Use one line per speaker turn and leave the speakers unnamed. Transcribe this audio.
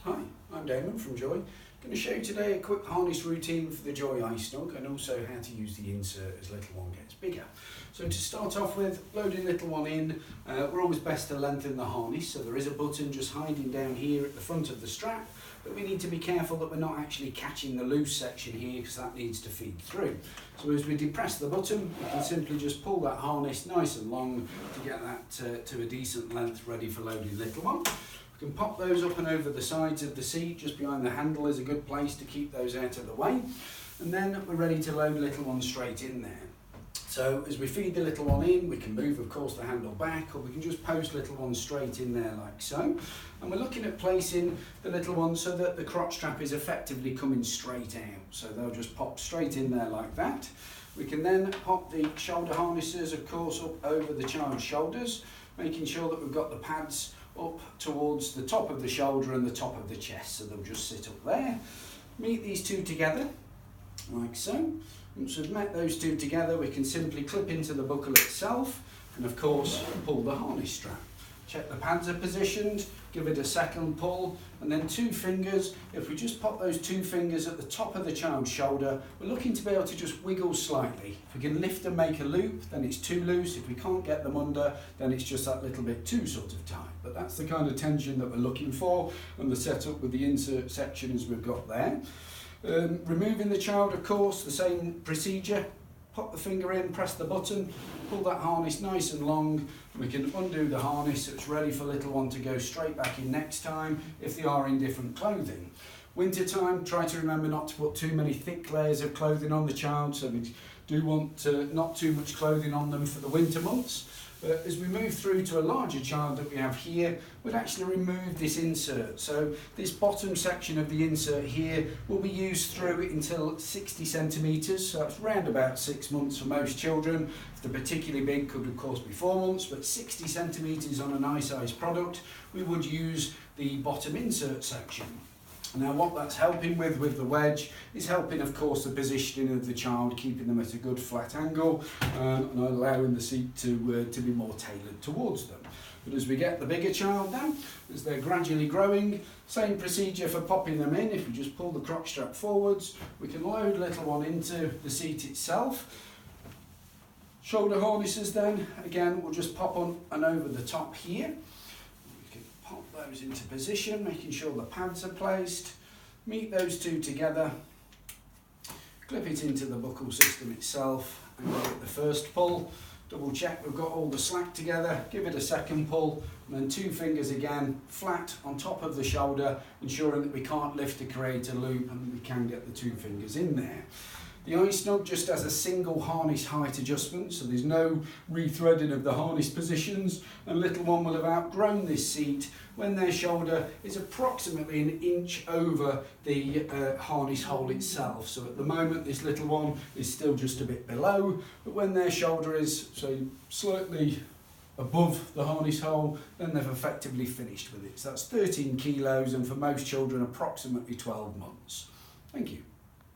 Hi, I'm Damon from Joy. I'm going to show you today a quick harness routine for the Joie I-Snug and also how to use the insert as little one gets bigger. So to start off with, loading little one in, we're always best to lengthen the harness, so there is a button just hiding down here at the front of the strap, but we need to be careful that we're not actually catching the loose section here because that needs to feed through. So as we depress the button, we can simply just pull that harness nice and long to get that to a decent length ready for loading little one. We can pop those up and over the sides of the seat, just behind the handle is a good place to keep those out of the way. And then we're ready to load little one straight in there. So as we feed the little one in, we can move of course the handle back, or we can just post little one straight in there like so. And we're looking at placing the little one so that the crotch strap is effectively coming straight out. So they'll just pop straight in there like that. We can then pop the shoulder harnesses of course up over the child's shoulders, making sure that we've got the pads up towards the top of the shoulder and the top of the chest, so they'll just sit up there. Meet these two together, like so. Once we've met those two together, we can simply clip into the buckle itself and of course pull the harness strap. Check the pads are positioned, give it a second pull, and then two fingers. If we just pop those two fingers at the top of the child's shoulder, we're looking to be able to just wiggle slightly. If we can lift and make a loop, then it's too loose. If we can't get them under, then it's just that little bit too sort of tight. But that's the kind of tension that we're looking for, and the setup with the insert section as we've got there. Removing the child, of course, the same procedure. Pop the finger in, press the button, pull that harness nice and long. We can undo the harness so it's ready for little one to go straight back in next time if they are in different clothing. Winter time, try to remember not to put too many thick layers of clothing on the child, so we do want not too much clothing on them for the winter months. But as we move through to a larger child that we have here, we'd actually remove this insert. So this bottom section of the insert here will be used through until 60 centimetres, so that's around about 6 months for most children. If they're particularly big, could of course be 4 months, but 60 centimetres on a nice size product, we would use the bottom insert section. Now what that's helping with the wedge is helping of course the positioning of the child, keeping them at a good flat angle and allowing the seat to be more tailored towards them. But as we get the bigger child now, as they're gradually growing, same procedure for popping them in. If we just pull the crotch strap forwards, we can load little one into the seat itself. Shoulder harnesses then, again we'll just pop on and over the top here. Pop those into position, making sure the pads are placed. Meet those two together. Clip it into the buckle system itself and give it the first pull. Double check we've got all the slack together. Give it a second pull, and then two fingers again, flat on top of the shoulder, ensuring that we can't lift to create a loop and we can get the two fingers in there. The I-Snug just has a single harness height adjustment, so there's no rethreading of the harness positions, and little one will have outgrown this seat when their shoulder is approximately an inch over the harness hole itself. So at the moment this little one is still just a bit below, but when their shoulder is slightly above the harness hole, then they've effectively finished with it. So that's 13 kilos, and for most children approximately 12 months. Thank you.